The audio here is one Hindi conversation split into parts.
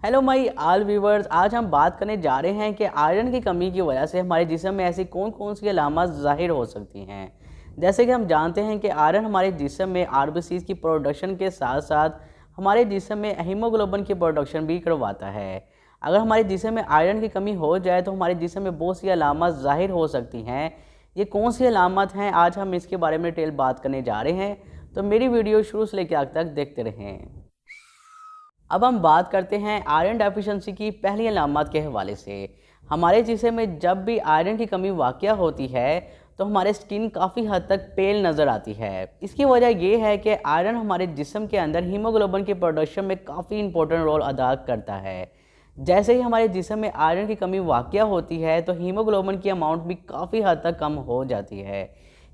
हेलो माय ऑल व्यूवर्स, आज हम बात करने जा रहे हैं कि आयरन की कमी की वजह से हमारे जिस्म में ऐसी कौन कौन सी अलामत ज़ाहिर हो सकती हैं। जैसे कि हम जानते हैं कि आयरन हमारे जिस्म में आरबीसीज़ की प्रोडक्शन के साथ साथ हमारे जिस्म में हीमोग्लोबिन की प्रोडक्शन भी करवाता है। अगर हमारे जिस्म में आयरन की कमी हो जाए तो हमारे जिस्म में बहुत सी अलामत ज़ाहिर हो सकती हैं। ये कौन सी अलामत हैं, आज हम इसके बारे में डिटेल बात करने जा रहे हैं, तो मेरी वीडियो शुरू से लेकर आखिर तक देखते रहें। अब हम बात करते हैं आयरन डेफिशिएंसी की पहली अलामत के हवाले से। हमारे जिस्म में जब भी आयरन की कमी वाक़या होती है तो हमारे स्किन काफ़ी हद तक पेल नज़र आती है। इसकी वजह यह है कि आयरन हमारे जिस्म के अंदर हीमोग्लोबिन की प्रोडक्शन में काफ़ी इंपॉर्टेंट रोल अदा करता है। जैसे ही हमारे जिस्म में आयरन की कमी वाक़या होती है तो हीमोग्लोबिन की अमाउंट भी काफ़ी हद तक कम हो जाती है।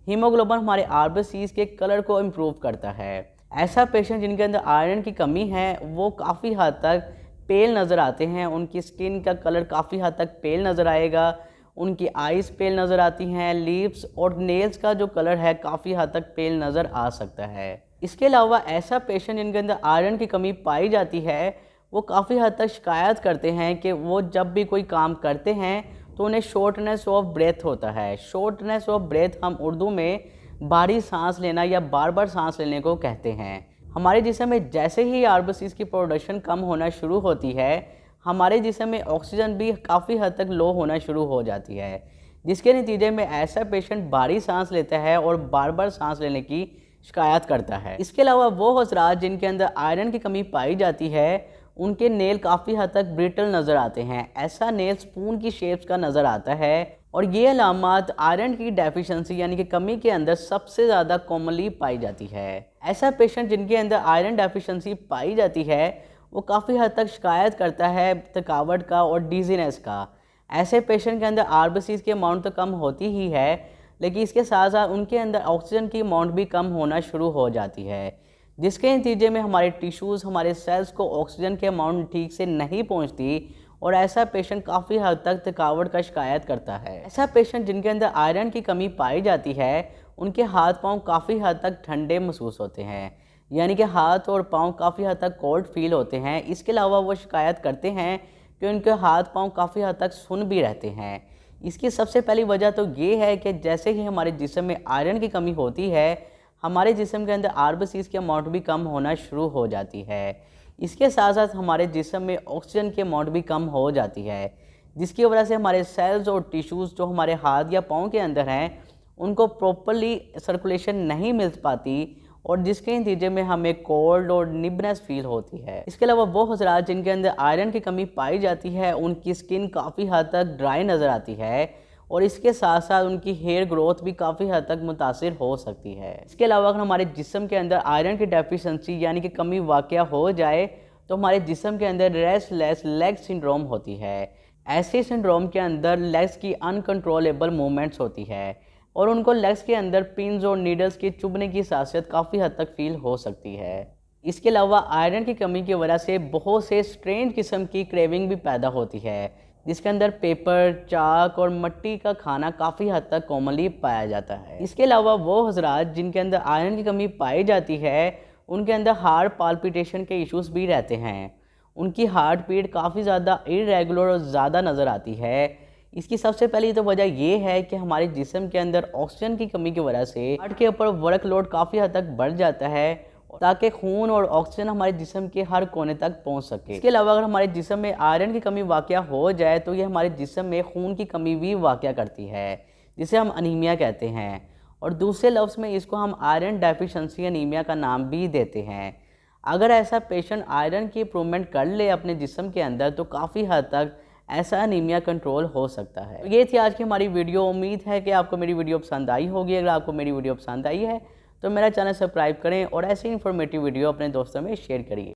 हीमोग्लोबिन हमारे आरबीसीज़ के कलर को इम्प्रूव करता है। ऐसा पेशेंट जिनके अंदर आयरन की कमी है वो काफ़ी हद तक पेल नज़र आते हैं। उनकी स्किन का कलर काफ़ी हद तक पेल नज़र आएगा, उनकी आइज़ पेल नज़र आती हैं, लिप्स और नेल्स का जो कलर है काफ़ी हद तक पेल नज़र आ सकता है। इसके अलावा ऐसा पेशेंट जिनके अंदर आयरन की कमी पाई जाती है वो काफ़ी हद तक शिकायत करते हैं कि वो जब भी कोई काम करते हैं तो उन्हें शॉर्टनेस ऑफ ब्रेथ होता है। शॉर्टनेस ऑफ ब्रेथ हम उर्दू में भारी सांस लेना या बार बार सांस लेने को कहते हैं। हमारे जिस्म में जैसे ही आरबीसीज़ की प्रोडक्शन कम होना शुरू होती है हमारे जिस्म में ऑक्सीजन भी काफ़ी हद तक लो होना शुरू हो जाती है, जिसके नतीजे में ऐसा पेशेंट भारी सांस लेता है और बार बार सांस लेने की शिकायत करता है। इसके अलावा वो हजरात जिनके अंदर आयरन की कमी पाई जाती है उनके नेल काफ़ी हद तक ब्रिटल नज़र आते हैं। ऐसा नेल स्पून की शेप्स का नज़र आता है और ये अलामत आयरन की डेफिशिएंसी यानी कि कमी के अंदर सबसे ज़्यादा कॉमनली पाई जाती है। ऐसा पेशेंट जिनके अंदर आयरन डेफिशिएंसी पाई जाती है वो काफ़ी हद तक शिकायत करता है थकावट का और डिजीनेस का। ऐसे पेशेंट के अंदर आरबीसीज़ की अमाउंट तो कम होती ही है, लेकिन इसके साथ साथ उनके अंदर ऑक्सीजन की अमाउंट भी कम होना शुरू हो जाती है, जिसके नतीजे में हमारे टिश्यूज़ हमारे सेल्स को ऑक्सीजन की अमाउंट ठीक से नहीं पहुंचती और ऐसा पेशेंट काफ़ी हद तक थकावट का शिकायत करता है। ऐसा पेशेंट जिनके अंदर आयरन की कमी पाई जाती है उनके हाथ पांव काफ़ी हद तक ठंडे महसूस होते हैं, यानी कि हाथ और पांव काफ़ी हद तक कोल्ड फील होते हैं। इसके अलावा वो शिकायत करते हैं कि उनके हाथ पांव काफ़ी हद तक सुन भी रहते हैं। इसकी सबसे पहली वजह तो ये है कि जैसे ही हमारे जिस्म में आयरन की कमी होती है हमारे जिस्म के अंदर आरबीसीज़ की अमाउंट भी कम होना शुरू हो जाती है। इसके साथ साथ हमारे जिस्म में ऑक्सीजन की अमाउंट भी कम हो जाती है, जिसकी वजह से हमारे सेल्स और टिश्यूज़ जो हमारे हाथ या पाँव के अंदर हैं उनको प्रॉपरली सर्कुलेशन नहीं मिल पाती और जिसके नतीजे में हमें कोल्ड और निबनेस फील होती है। इसके अलावा वो हजरात जिनके अंदर आयरन की कमी पाई जाती है उनकी स्किन काफ़ी हद तक ड्राई नज़र आती है और इसके साथ साथ उनकी हेयर ग्रोथ भी काफ़ी हद तक मुतासिर हो सकती है। इसके अलावा अगर हमारे जिस्म के अंदर आयरन की डेफिशिएंसी यानी कि कमी वाक़या हो जाए तो हमारे जिस्म के अंदर रेस्टलेस लेग सिंड्रोम होती है। ऐसे सिंड्रोम के अंदर लेग्स की अनकंट्रोलेबल मूवमेंट्स होती है और उनको लेग्स के अंदर पिन्स और नीडल्स के चुभने की सासियत काफ़ी हद तक फील हो सकती है। इसके अलावा आयरन की कमी की वजह से बहुत से स्ट्रेंज किस्म की क्रेविंग भी पैदा होती है, जिसके अंदर पेपर, चाक और मिट्टी का खाना काफ़ी हद तक कॉमनली पाया जाता है। इसके अलावा वो हजरात जिनके अंदर आयरन की कमी पाई जाती है उनके अंदर हार्ट पाल्पिटेशन के इश्यूज़ भी रहते हैं। उनकी हार्ट बीट काफ़ी ज़्यादा इरेगुलर और ज़्यादा नज़र आती है। इसकी सबसे पहली तो वजह ये है कि हमारे जिस्म के अंदर ऑक्सीजन की कमी की वजह से हार्ट के ऊपर वर्कलोड काफ़ी हद तक बढ़ जाता है ताकि खून और ऑक्सीजन हमारे जिस्म के हर कोने तक पहुंच सके। इसके अलावा अगर हमारे जिस्म में आयरन की कमी वाक़या हो जाए तो ये हमारे जिस्म में खून की कमी भी वाक़या करती है, जिसे हम अनीमिया कहते हैं और दूसरे लफ्ज़ में इसको हम आयरन डेफिशिएंसी अनीमिया का नाम भी देते हैं। अगर ऐसा पेशेंट आयरन की इम्प्रूवमेंट कर ले अपने जिस्म के अंदर तो काफ़ी हद तक ऐसा अनीमिया कंट्रोल हो सकता है। तो ये थी आज की हमारी वीडियो। उम्मीद है कि आपको मेरी वीडियो पसंद आई होगी। अगर आपको मेरी वीडियो पसंद आई है तो मेरा चैनल सब्सक्राइब करें और ऐसे इंफॉर्मेटिव वीडियो अपने दोस्तों में शेयर करिए।